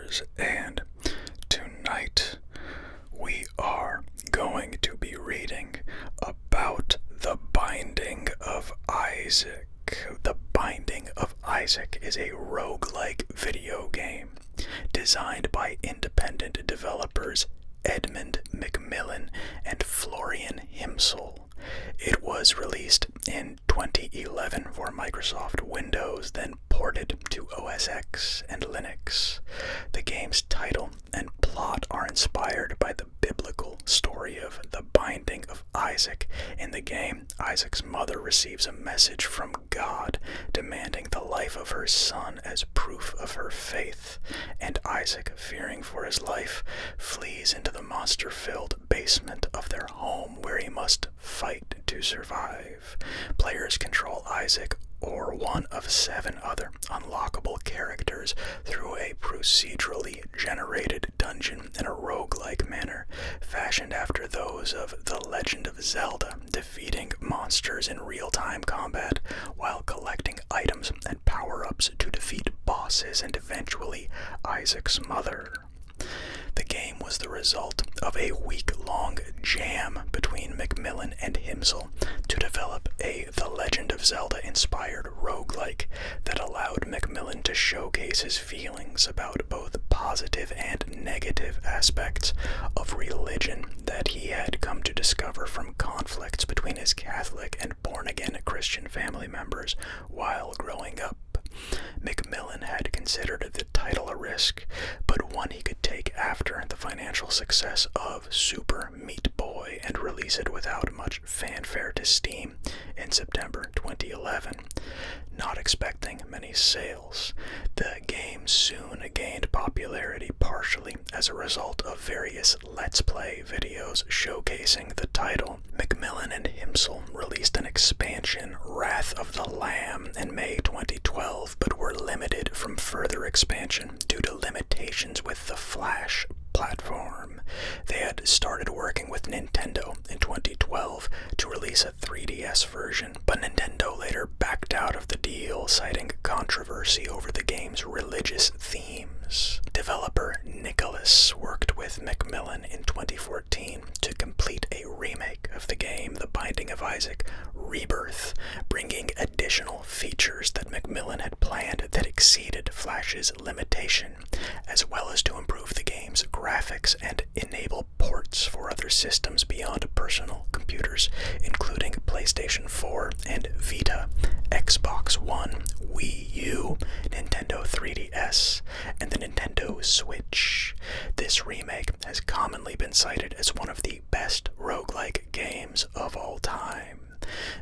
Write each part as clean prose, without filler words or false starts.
gamers, and tonight we are going to be reading about The Binding of Isaac. The Binding of Isaac is a roguelike video game designed by independent developers Edmund McMillan and Florian Himsel. It was released in 2011 for Microsoft Windows, then ported to OS X and Linux. The game's title and plot are inspired by the biblical story of the binding of Isaac. In the game, Isaac's mother receives a message from God demanding the life of her son as proof of her faith, and Isaac, fearing for his life, flees into the monster-filled basement of their home where he must fight to survive. Players control Isaac or one of 7 other unlockable characters through a procedurally generated dungeon in a roguelike manner, fashioned after those of The Legend of Zelda, defeating monsters in real-time combat while collecting items and power-ups to defeat bosses and eventually Isaac's mother. The game was the result of a week-long jam between McMillan and Himsel to develop a The Legend of Zelda-inspired roguelike that allowed McMillan to showcase his feelings about both positive and negative aspects of religion that he had come to discover from conflicts between his Catholic and born-again Christian family members while growing up. McMillan had considered the title a risk, but one he could take after the financial success of Super Meat Boy and release it without much fanfare to Steam in September 2011. Not expecting many sales, the game soon gained popularity partially as a result of various Let's Play videos showcasing the title. McMillan and Himsel released an expansion, Wrath of the Lamb, in May 2012, but were limited from further expansion due to limitations with the Flash platform. They had started working with Nintendo in 2012 to release a 3DS version, but Nintendo later backed out of the deal, citing controversy over the game's religious themes. Developer Nicholas worked with McMillan in 2014 to complete a remake of the game The Binding of Isaac Rebirth, bringing additional features that McMillan had planned that exceeded Flash's limitation, as well as to improve the game's graphics and enable ports for other systems beyond personal computers, including PlayStation 4 and Vita, Xbox One, Wii U, Nintendo 3DS, and the Nintendo Switch. This remake has commonly been cited as one of the best roguelike games of all time.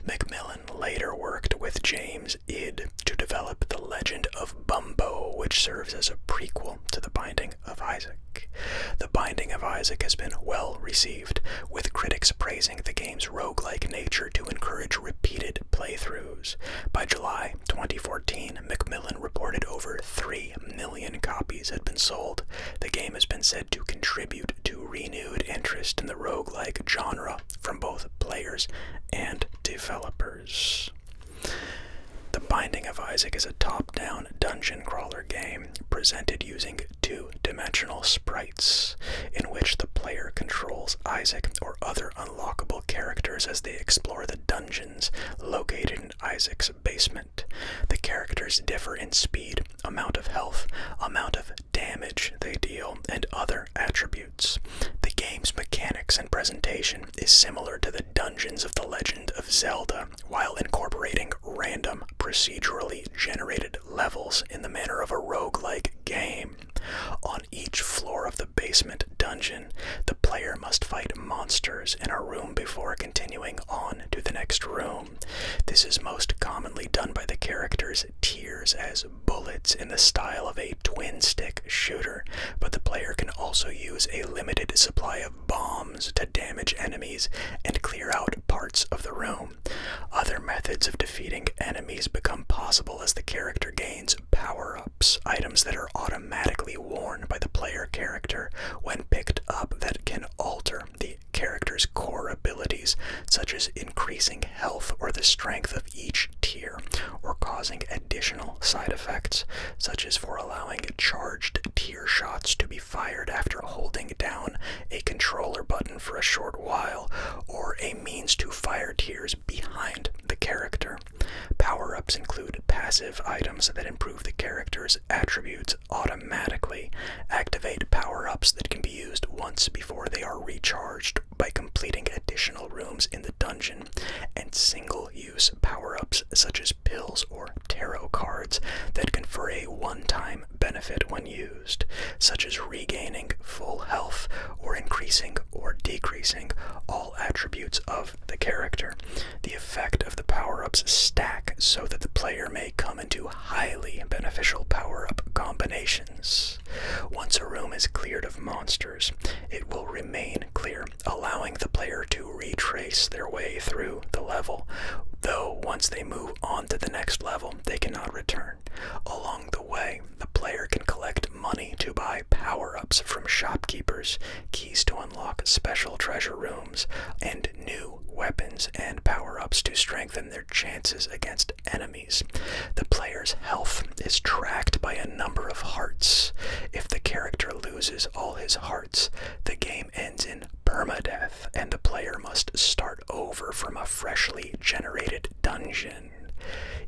McMillan later worked with James Id to develop The Legend of Bumbo, which serves as a prequel to The Binding of Isaac. The Binding of Isaac has been well received, with critics praising the game's roguelike nature to encourage repeated playthroughs. By July 2014, McMillan reported over 3 million copies had been sold. The game has been said to contribute to renewed interest in the roguelike genre from both players and developers. The Binding of Isaac is a top-down dungeon crawler game presented using 2-dimensional sprites, in which the player controls Isaac or other unlockable characters as they explore the dungeons located in Isaac's basement. The characters differ in speed, amount of health, amount of damage they deal, and other attributes. The game's mechanics and presentation is similar to the dungeons of The Legend of Zelda, while incorporating random, procedurally generated levels in the manner of a roguelike game. On each floor of the basement dungeon, the player must fight monsters in a room before continuing on to the next room. This is most commonly done by the character's tears as bullets in the style of a twin-stick shooter, but the player can also use a limited supply of bombs to damage enemies and clear out parts of the room. Other methods of defeating enemies become possible as the character gains power-ups, items that are automatically worn by the player character when picked up that can alter the character's core abilities, such as increasing health or the strength of each tier tear, or causing additional side effects, such as for allowing charged tear shots to be fired after holding down a controller button for a short while, or a means to fire tears behind the character. Power-ups include passive items that improve the character's attributes automatically, activate power-ups that can be used once before they are recharged by completing additional rooms in the dungeon, and single-use power-ups such as pills or tarot cards that confer a one-time benefit when used, such as regaining full health or increasing or decreasing all attributes of the character. The effect of the power-ups stack so that the player may come into highly beneficial power-up combinations. Once a room is cleared of monsters, it will remain clear, allowing the player to retrace their way through the level, though once they move on to the next level, they cannot return. Along the way, the player can collect money to buy power-ups from shopkeepers, keys to unlock special treasure rooms, and new weapons and power-ups to strengthen their chances against enemies. The player's health is tracked by a number of hearts. If the character loses all his hearts, the game ends in permadeath, and the player must start over from a freshly generated dungeon.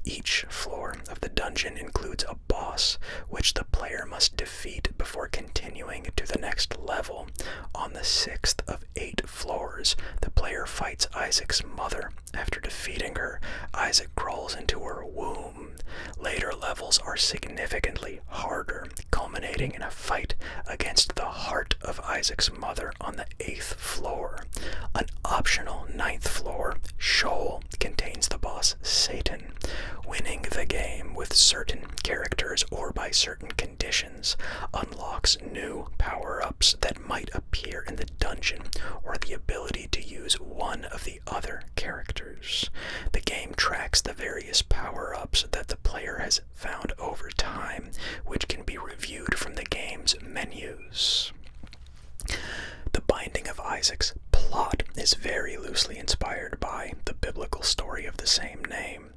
Each floor of the dungeon includes a boss, which the player must defeat before continuing to the next level. On the 6th of 8 floors, the player fights Isaac's mother. After defeating her, Isaac crawls into her womb. Later levels are significantly harder, culminating in a fight against the heart of Isaac's mother on the 8th floor. An optional 9th floor, Sheol, contains the boss Satan. Winning the game with certain characters or by certain conditions unlocks new power-ups that might appear in the dungeon, or the ability to use one of the other characters. The game tracks the various power-ups that the player has found over time, which can be reviewed from the game's menus. The Binding of Isaac's plot is very loosely inspired by the biblical story of the same name.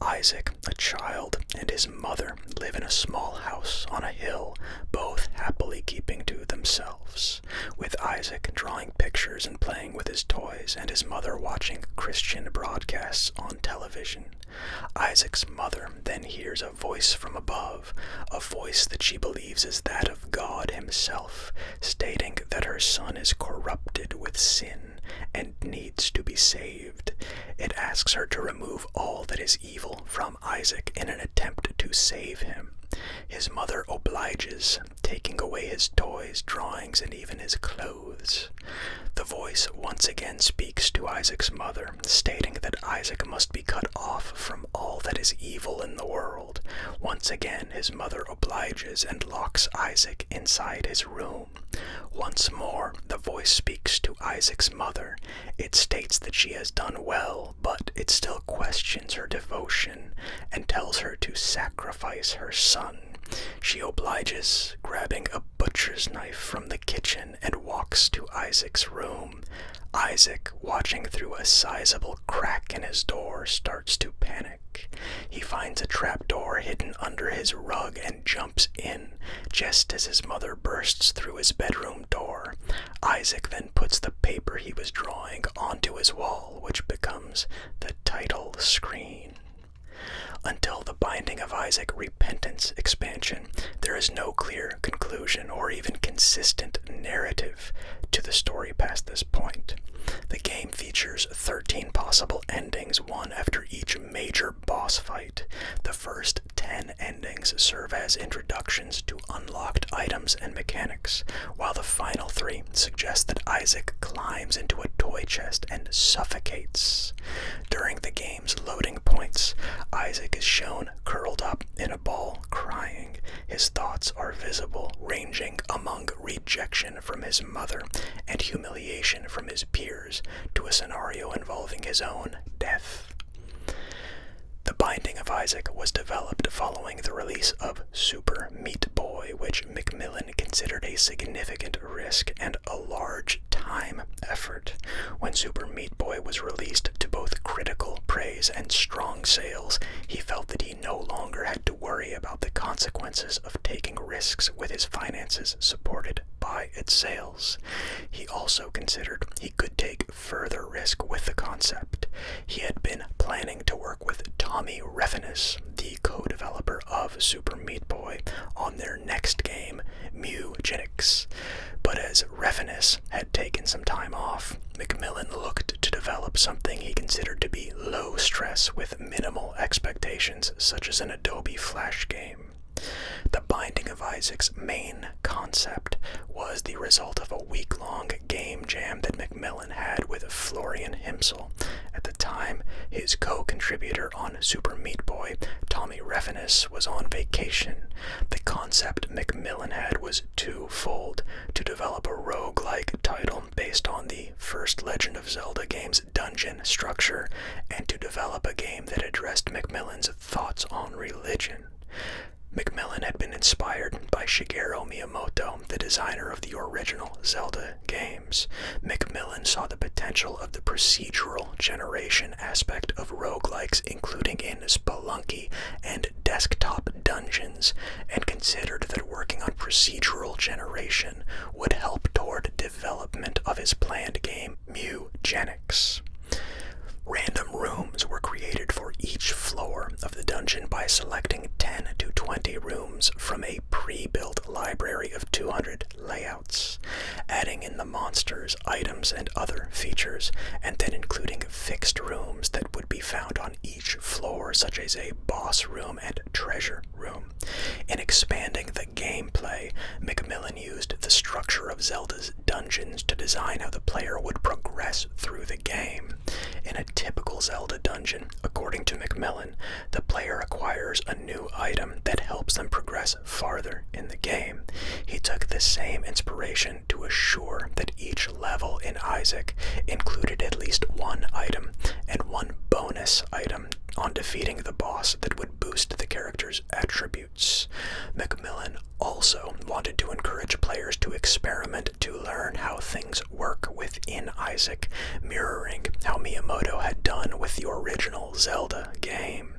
Isaac, a child, and his mother live in a small house on a hill, both happily keeping to themselves, with Isaac drawing pictures and playing with his toys, and his mother watching Christian broadcasts on television. Isaac's mother then hears a voice from above, a voice that she believes is that of God himself, stating that her son is corrupted with sin and needs to be saved. It asks her to remove all that is evil from Isaac in an attempt to save him. His mother obliges, taking away his toys, drawings, and even his clothes. The voice once again speaks to Isaac's mother, stating that Isaac must be cut off from all that is evil in the world. Once again, his mother obliges and locks Isaac inside his room. Once more, the voice speaks to Isaac's mother. It states that she has done well, but it still questions her devotion and tells her to sacrifice her son. She obliges, grabbing a butcher's knife from the kitchen, and walks to Isaac's room. Isaac, watching through a sizable crack in his door, starts to panic. He finds a trapdoor hidden under his rug and jumps in, just as his mother bursts through his bedroom door. Isaac then puts the paper he was drawing onto his wall, which becomes the title screen. Until the Binding of Isaac Repentance expansion, there is no clear conclusion or even consistent narrative to the story past this point. The game features 13 possible endings, one after each major boss fight. The first 10 endings serve as introductions to unlocked items and mechanics, while the final 3 suggest that Isaac climbs into a toy chest and suffocates. During the game's loading points, Isaac is shown curled up in a ball, crying. His thoughts are visible, ranging among rejection from his mother and humiliation from his peers to a scenario involving his own death. The Binding of Isaac was developed following the release of Super Meat Boy, Boy, which Macmillan considered a significant risk and a large time effort. When Super Meat Boy was released to both critical praise and strong sales, he felt that he no longer had to worry about the consequences of taking risks with his finances supported by its sales. He also considered he could take further risk with the concept. He had been planning to work with Tommy Refenes, the co-developer of Super Meat Boy, on their next game, Mewgenics. But as Refenes had taken some time off, Macmillan looked to develop something he considered to be low stress with minimal expectations, such as an Adobe Flash game. The Binding of Isaac's main concept was the result of a week-long game jam that Macmillan had with Florian Himsel. At the time, his co-contributor on Super Meat Boy, Tommy Refenes, was on vacation. The concept Macmillan had was twofold: to develop a roguelike title based on the first Legend of Zelda game's dungeon structure, and to develop a game that addressed Macmillan's thoughts on religion. Macmillan had been inspired by Shigeru Miyamoto, the designer of the original Zelda games. Macmillan saw the potential of the procedural generation aspect of roguelikes, including in Spelunky and desktop dungeons, and considered that working on procedural generation would help toward development of his planned game, Mewgenics. Random rooms were created for each floor of the dungeon by selecting 10 to 20 rooms from a pre-built library of 200 layouts, adding in the monsters, items, and other features, and then including fixed rooms that would be found on each floor, such as a boss room and treasure room. In expanding the gameplay, Macmillan used the structure of Zelda's dungeons to design how the player would progress through the game. In a typical Zelda dungeon, according to Macmillan, the player acquires a new item that helps them progress farther in the game. He took the same inspiration to assure that each level in Isaac included at least one item and one bonus item on defeating the boss that would boost the character's attributes. Macmillan also wanted to encourage players to experiment to learn how things work within Isaac, mirroring how Miyamoto had done with the original Zelda game.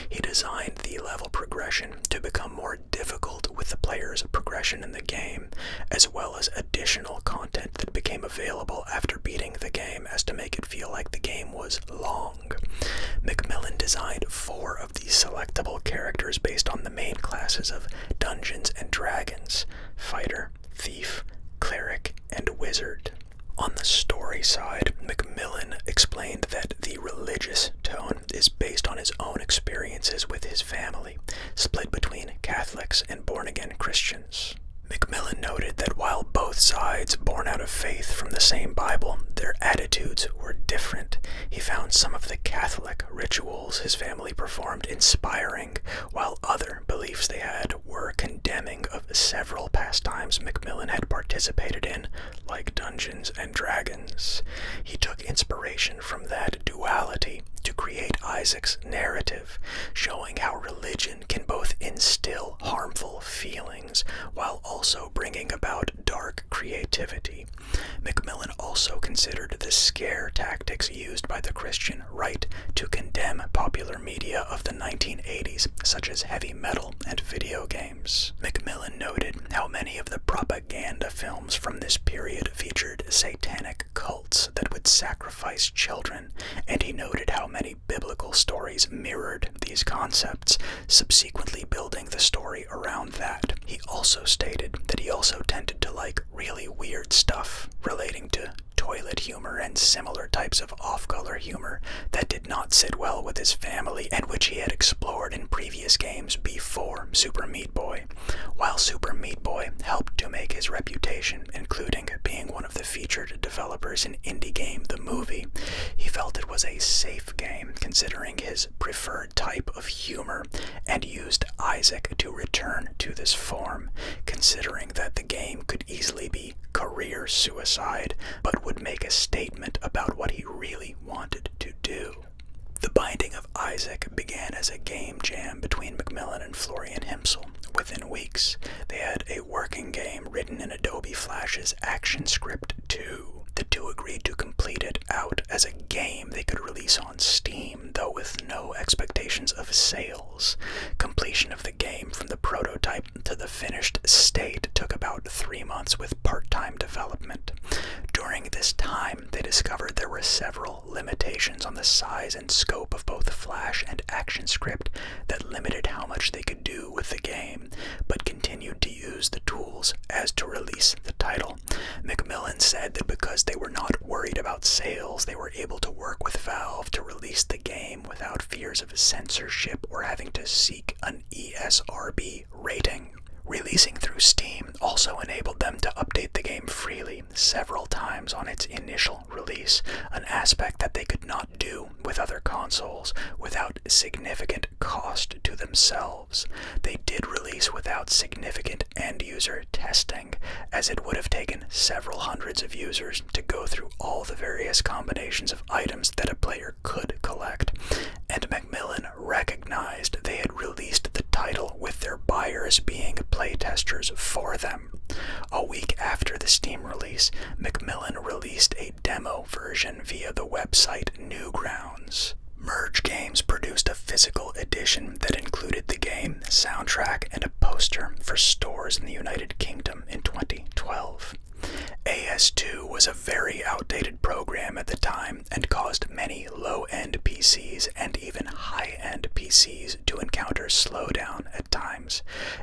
He designed the level progression to become more difficult with the player's progression in the game, as well as additional content that became available after beating the game as to make it feel like the game was long. Macmillan designed 4 of these selectable characters based on the main classes of Dungeons and Dragons: Fighter, Thief, Cleric, and Wizard. On the story side, Macmillan explained that the religious tone is based on his own experiences with his family, split between Catholics and born-again Christians. Macmillan noted that while both sides, born out of faith from the same Bible, their attitudes were different. He found some of the Catholic rituals his family performed inspiring, while other beliefs they had were condemning of several pastimes Macmillan had participated in, like Dungeons and Dragons. He took inspiration from that duality to create Isaac's narrative, showing how religion can both instill harmful feelings while also bringing about dark creativity. Macmillan also considered the scare tactics used by the Christian right to condemn popular media of the 1980s, such as heavy metal and video games. Macmillan noted how many of the propaganda films from this period featured satanic cults that would sacrifice children, and he noted how many biblical stories mirrored these concepts, subsequently building the story around that. He also stated that he also tended to like really weird stuff relating to toilet humor and similar types of off-color humor that did not sit well with his family and which he had explored in previous games before Super Meat Boy. While Super Meat Boy helped to make his reputation, including being one of the featured developers in indie game The Movie, he felt it was a safe game considering his preferred type of humor and used Isaac to return to this form, considering that the game could easily be career suicide, but would make a statement about what he really wanted to do. The Binding of Isaac began as a game jam between Macmillan and Florian Himsel, with within weeks, they had a working game written in Adobe Flash's ActionScript 2. The two agreed to complete it out as a game they could release on Steam, though with no expectations of sales. Completion of the game from the prototype to the finished state took about 3 months with part-time development. During this time, they discovered there were several limitations on the size and scope of both Flash and ActionScript that limited how much they could do with the game, but continued to use the tools as to release the title. McMillan said that because they were not worried about sales, they were able to work with Valve to release the game without fears of censorship or having to seek an ESRB rating. Releasing through Steam also enabled them to update the game freely several times on its initial release, an aspect that they could not do with other consoles without significant cost to themselves. They did release without significant end-user testing, as it would have taken several hundreds of users to go through all the various combinations of items that a player could collect, and McMillan recognized they had released the title with their buyers being playtesters for them. A week after the Steam release, McMillan released a demo version via the website Newgrounds. Merge Games produced a physical edition that included the game, soundtrack, and a poster for stores in the United Kingdom in 2012. AS2 was a very outdated program at the time and caused many low-end PCs and even high-end PCs to encounter slowdown at times.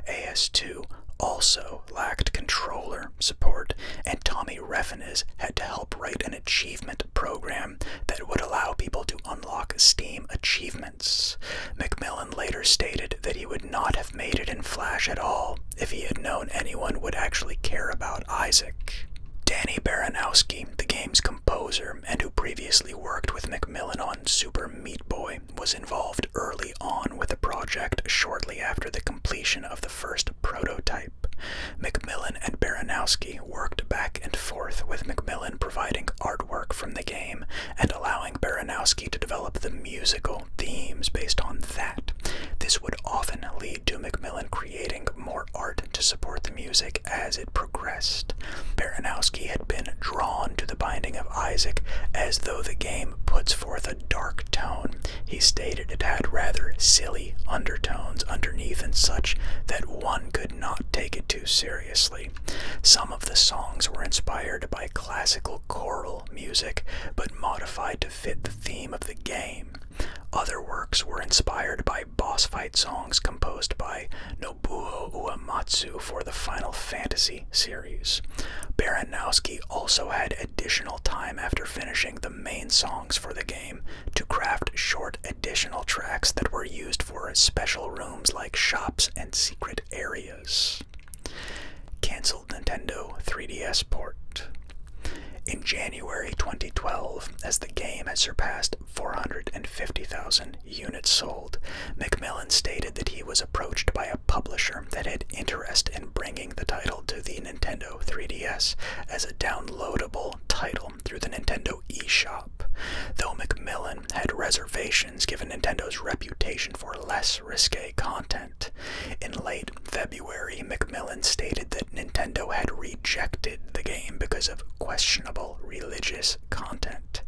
AS2 also lacked controller support, and Tommy Refenes had to help write an achievement program that would allow people to unlock Steam achievements. McMillan later stated that he would not have made it in Flash at all if he had known anyone would actually care about Isaac. Danny Baranowski, the game's composer and who previously worked with McMillan on Super Meat Boy, was involved early on with the project shortly after the completion of the first prototype. McMillan and Baranowski worked back and forth, with McMillan providing artwork from the game and allowing Baranowski to develop the musical themes based on that. This would often lead to McMillan creating more art to support the music as it progressed. Baranowski had been drawn to The Binding of Isaac as though the game puts forth a dark tone. He stated it had rather silly undertones underneath and such that one could not take it too seriously. Some of the songs were inspired by classical choral music, but modified to fit the theme of the game. Other works were inspired by boss fight songs composed by Nobuo Uematsu for the Final Fantasy series. Baranowski also had additional time after finishing the main songs for the game to craft short additional tracks that were used for special rooms like shops and secret areas. Cancelled Nintendo 3DS port. In January 2012, as the game had surpassed 450,000 units sold, McMillan stated that he was approached by a publisher that had interest in bringing the title to the Nintendo 3DS as a downloadable title through the Nintendo eShop. Though McMillan had reservations given Nintendo's reputation for less risque content. In late February, McMillan stated that Nintendo had rejected the game because of questionable religious content.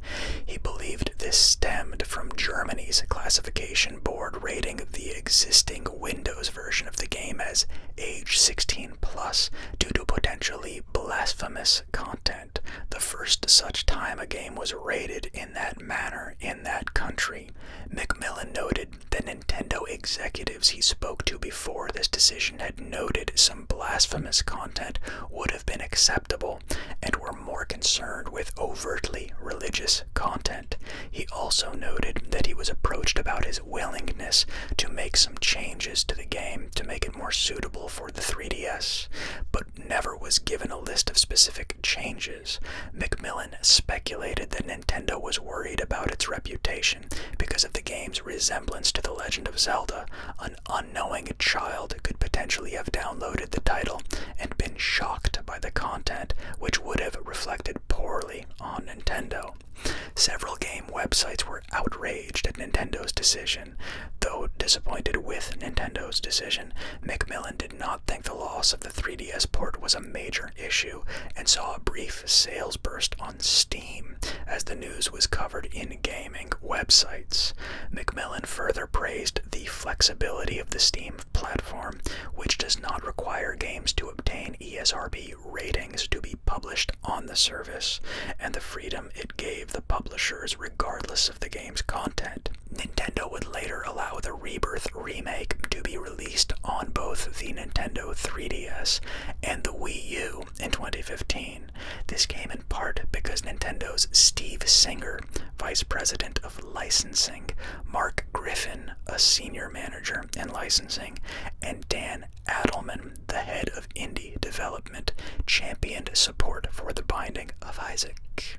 He believed this stemmed from Germany's classification board rating the existing Windows version of the game as age 16 plus due to potentially blasphemous content, the first such time a game was rated in that manner in that country. McMillan noted that Nintendo executives he spoke to before this decision had noted some blasphemous content would have been acceptable and were more concerned with overtly religious content. He also noted that he was approached about his willingness to make some changes to the game to make it more suitable for the 3DS, but never was given a list of specific changes. McMillan speculated that Nintendo was worried about its reputation because of the game's resemblance to The Legend of Zelda. An unknowing child could potentially have downloaded the title and been shocked by the content, which would have reflected poorly on Nintendo. Several game websites were outraged at Nintendo's decision, though disappointed with Nintendo's Nintendo's decision, McMillan did not think the loss of the 3DS port was a major issue and saw a brief sales burst on Steam as the news was covered in gaming websites. McMillan further praised the flexibility of the Steam platform, which does not require games to obtain ESRB ratings to be published on the service, and the freedom it gave the publishers regardless of the game's content. Nintendo would later allow the Rebirth remake to be released on both the Nintendo 3DS and the Wii U in 2015. This came in part because Nintendo's Steve Singer, Vice President of Licensing, Mark Griffin, a Senior Manager in Licensing, and Dan Adelman, the Head of Indie Development, championed support for The Binding of Isaac.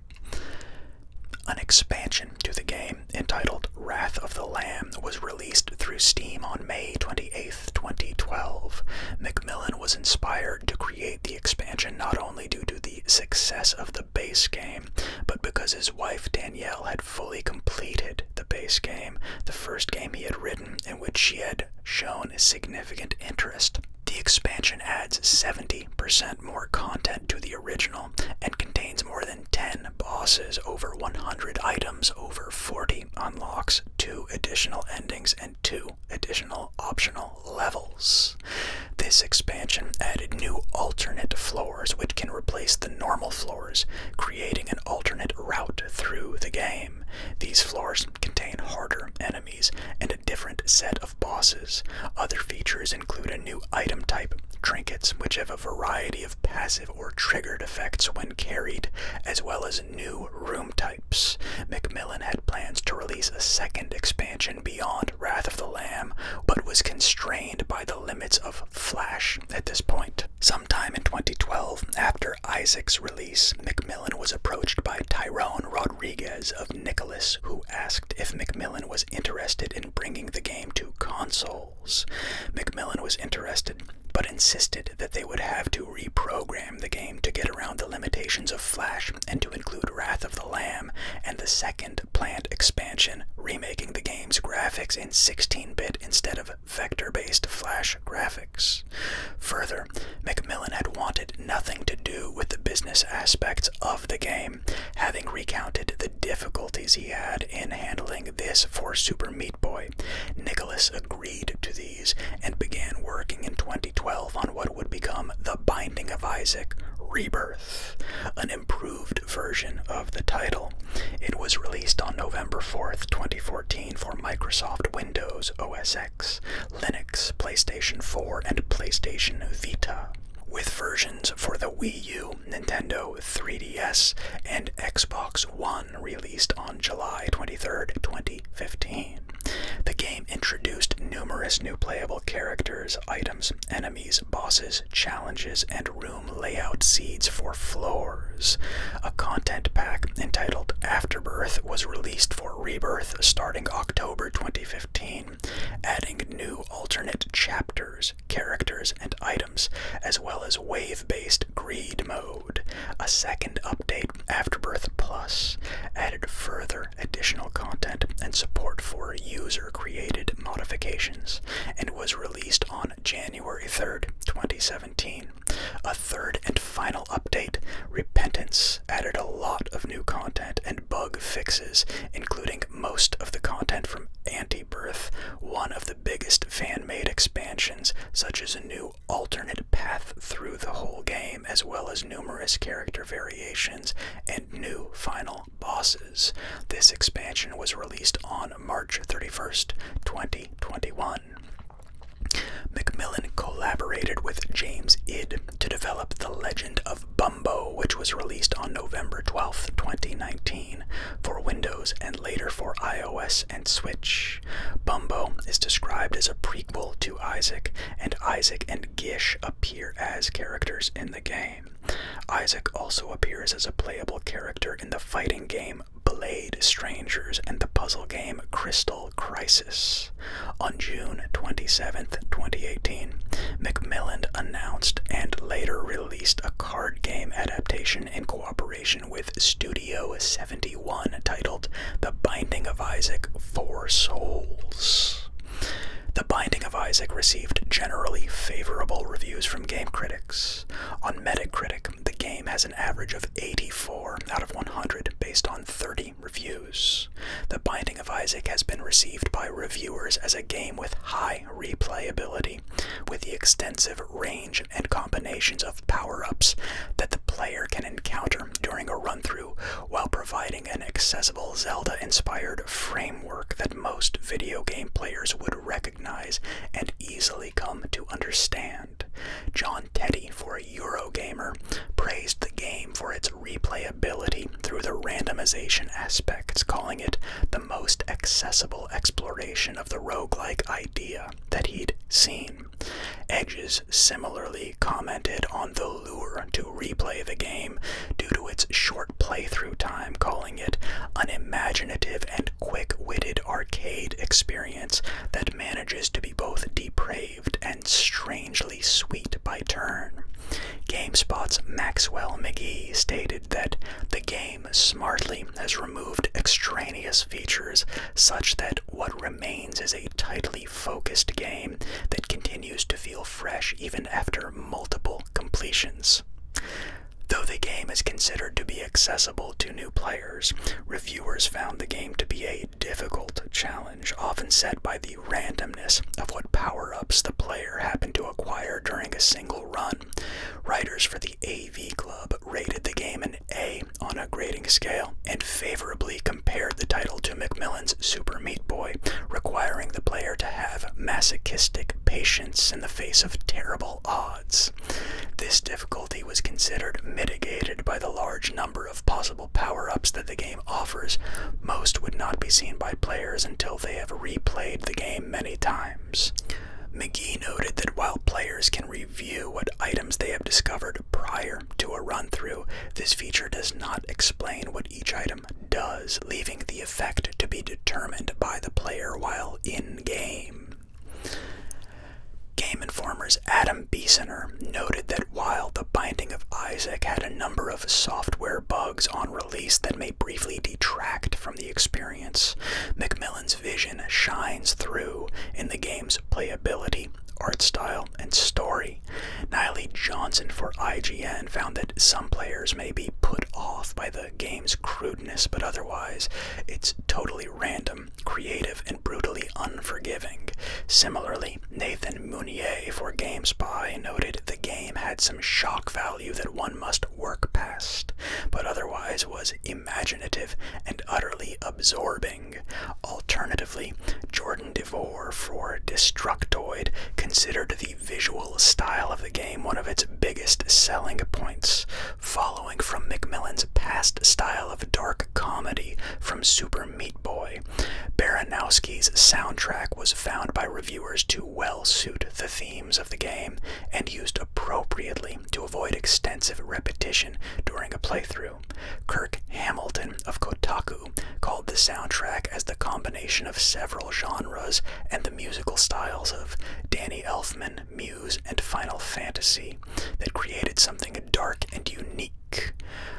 An expansion to the game entitled Wrath of the Lamb was released through Steam on May 28, 2012. McMillan was inspired to create the expansion not only due to the success of the base game, but because his wife Danielle had fully completed the base game, the first game he had written, in which she had shown significant interest. The expansion adds 70% more content to the original and contains more than 10 bosses, over 100 items, over 40 unlocks, 2 additional endings, and 2 additional optional levels. This expansion added new alternate floors which can replace the normal floors, creating an alternate route through the game. These floors contain harder enemies and a different set of bosses. Other features include a new item type, trinkets, which have a variety of passive or triggered effects when carried, as well as new room types. McMillan had plans to release a second expansion beyond Wrath of the Lamb, but was constrained by the limits of Flash at this point. Sometime in 2012, after Isaac's release, McMillan was approached by Tyrone Rodriguez of Nicholas, who asked if McMillan was interested in bringing the game to consoles. McMillan was interested, but insisted that they would have to reprogram the game to get around the limitations of Flash and to include Wrath of the Lamb and the second planned expansion, remaking the game's graphics in 16-bit instead of vector-based Flash graphics. Further, McMillan had wanted nothing to do with the business aspects of the game, having recounted the difficulties he had in handling this for Super Meat Boy. Nicholas agreed to these and began working in 2012 on what would become The Binding of Isaac Rebirth, an improved version of the title. It was released on November 4th, 2014 for Microsoft Windows OS X, Linux, PlayStation 4, and PlayStation Vita, with versions for the Wii U, Nintendo 3DS, and Xbox One released on July 23, 2015. The game introduced numerous new playable characters, items, enemies, bosses, challenges, and room layout seeds for floors. A content pack entitled Afterbirth was released for Rebirth starting October 2015, adding new alternate chapters, characters, and items, as well as wave-based greed mode. A second update, Afterbirth Plus, added further additional content and support for user-created modifications, and was released on January 3rd, 2017. A third and final update, Repentance, added a lot of new content and bug fixes, including most of the content from Antibirth, one of the biggest fan-made expansions, such as a new alternate path through the whole game, as well as numerous character variations and new final bosses. This expansion was released on March 31st, 2021. McMillan collaborated with James Id to develop The Legend of Bumbo, which was released on November 12, 2019, for Windows and later for iOS and Switch. Bumbo is described as a prequel to Isaac, and Isaac and Gish appear as characters in the game. Isaac also appears as a playable character in the fighting game Blade Strangers and the puzzle game Crystal Crisis. On June 27, 2018, McMillan announced and later released a card game adaptation in cooperation with Studio 71 titled The Binding of Isaac: Four Souls. The Binding of Isaac received generally favorable reviews from game critics. On Metacritic, the game has an average of 84 out of 100 based on 30 reviews. The Binding of Isaac has been received by reviewers as a game with high replayability, with the extensive range and combinations of power-ups that the player can encounter during a run-through, while providing an accessible Zelda-inspired framework that most video game players would recognize and easily come to understand. John Teddy for Eurogamer praised the game for its replayability through the randomization aspects, calling it the most accessible exploration of the roguelike idea that he'd seen. Edges similarly commented on the lure to replay the game due to its short playthrough time, calling it an imaginative and quick-witted arcade experience that manages to be both depraved and strangely sweet by turn. GameSpot's Maxwell McGee stated that the game smartly has removed extraneous features such that what remains is a tightly focused game that continues to feel fresh even after multiple completions. Though the game is considered to be accessible to new players, reviewers found the game to be a difficult challenge, often set by the randomness of what power-ups the player happened to acquire during a single run. Writers for the AV Club rated the game an A on a grading scale and favorably compared the title to Macmillan's Super Meat Boy, requiring the player to have masochistic patience in the face of terrible odds. This difficulty was considered mitigated by the large number of possible power-ups that the game offers. Most would not be seen by players until they have replayed the game many times. McGee noted that while players can review what items they have discovered prior to a run-through, this feature does not explain what each item does, leaving the effect to be determined by the player while in-game. Game Informer's Adam Beesener noted that while The Binding of Isaac had a number of software bugs on release that may briefly detract from the experience, Macmillan's vision shines through in the game's playability, art style, and story. Niley Johnson for IGN found that some players may be put off by the game's crudeness, but otherwise it's totally random, creative, and brutally unforgiving. Similarly, Nathan Mounier for GameSpy noted the game had some shock value that one must work past, but otherwise was imaginative and utterly absorbing. Alternatively, Jordan DeVore for Destructoid considered the visual style of the game one of its biggest selling points, following from Macmillan's past style of dark comedy from Super Meat Boy. Baranowski's soundtrack was found by reviewers to well suit the themes of the game and used appropriately to avoid extensive repetition during a playthrough. Kirk Hamilton of Kotaku called the soundtrack as the combination of several genres and the musical styles of Danny Elfman, Muse, and Final Fantasy that created something dark and unique.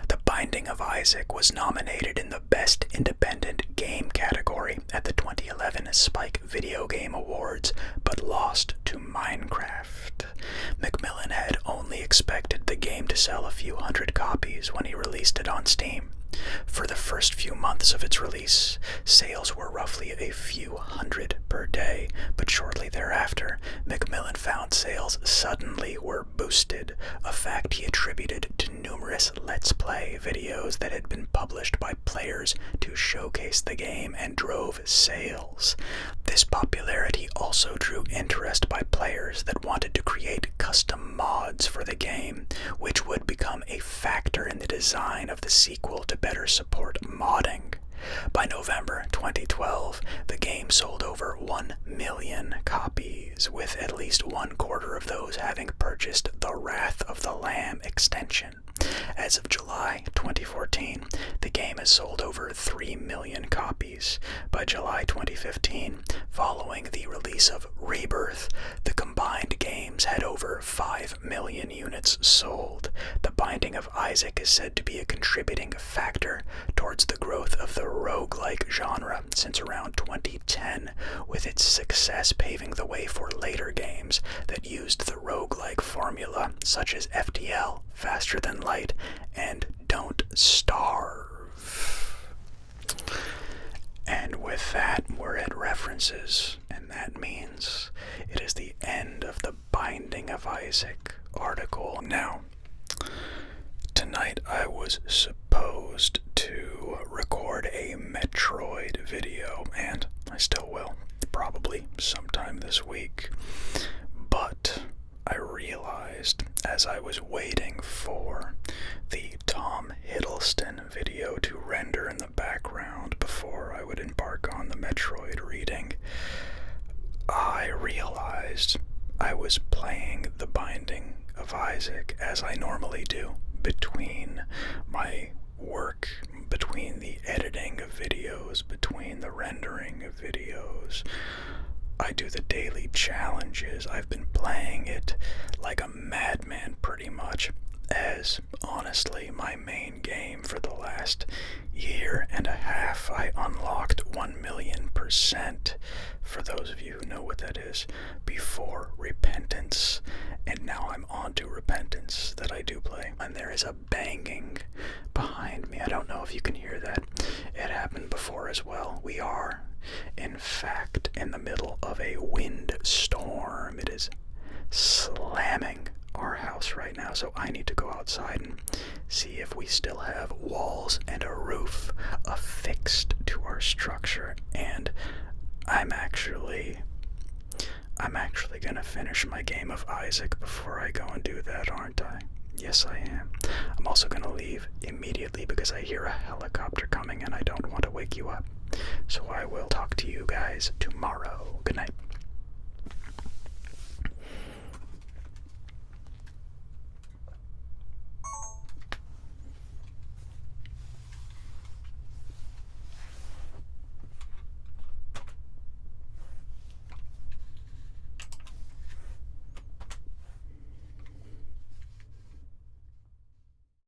The Binding of Isaac was nominated in the Best Independent Game category at the 2011 Spike Video Game Awards, but lost to Minecraft. Macmillan had only expected the game to sell a few hundred copies when he released it on Steam. For the first few months of its release, sales were roughly a few hundred per day, but shortly thereafter, Macmillan found sales suddenly were boosted, a fact he attributed to numerous Let's Play videos that had been published by players to showcase the game and drove sales. This popularity also drew interest by players that wanted to create custom mods for the game, which would become a factor in the design of the sequel to better support modding. By November 2012, the game sold over 1 million copies, with at least 1/4 of those having purchased the Wrath of the Lamb extension. As of July 2014, the game has sold over 3 million copies. By July 2015, following the release of Rebirth, the combined games had over 5 million units sold. The Binding of Isaac is said to be a contributing factor towards the growth of the roguelike genre since around 2010, with its success paving the way for later games that used the roguelike formula, such as FTL, Faster Than Light, and Don't Starve. And with that, we're at references, and that means it is the end of the Binding of Isaac article. Now, tonight I was supposed to record a Metroid video, and I still will, probably sometime this week, but I realized as I was waiting for the Tom Hiddleston video to render in the background before I would embark on the Metroid reading, I realized I was playing The Binding of Isaac as I normally do, between my work, between the editing of videos, between the rendering of videos. I do the daily challenges. I've been playing it like a madman pretty much, as honestly my main game for the last year and a half. I unlocked 1,000,000%, for those of you who know what that is, before Repentance, and now I'm on to Repentance that I do play. And there is a banging behind me. I don't know if you can hear that. It happened before as well. We are, in fact, in the middle of a windstorm. It is slamming our house right now, so I need to go outside and see if we still have walls and a roof affixed to our structure. And I'm actually gonna finish my game of Isaac before I go and do that, aren't I? Yes, I am. I'm also gonna leave immediately because I hear a helicopter coming and I don't want to wake you up. So I will talk to you guys tomorrow. Good night.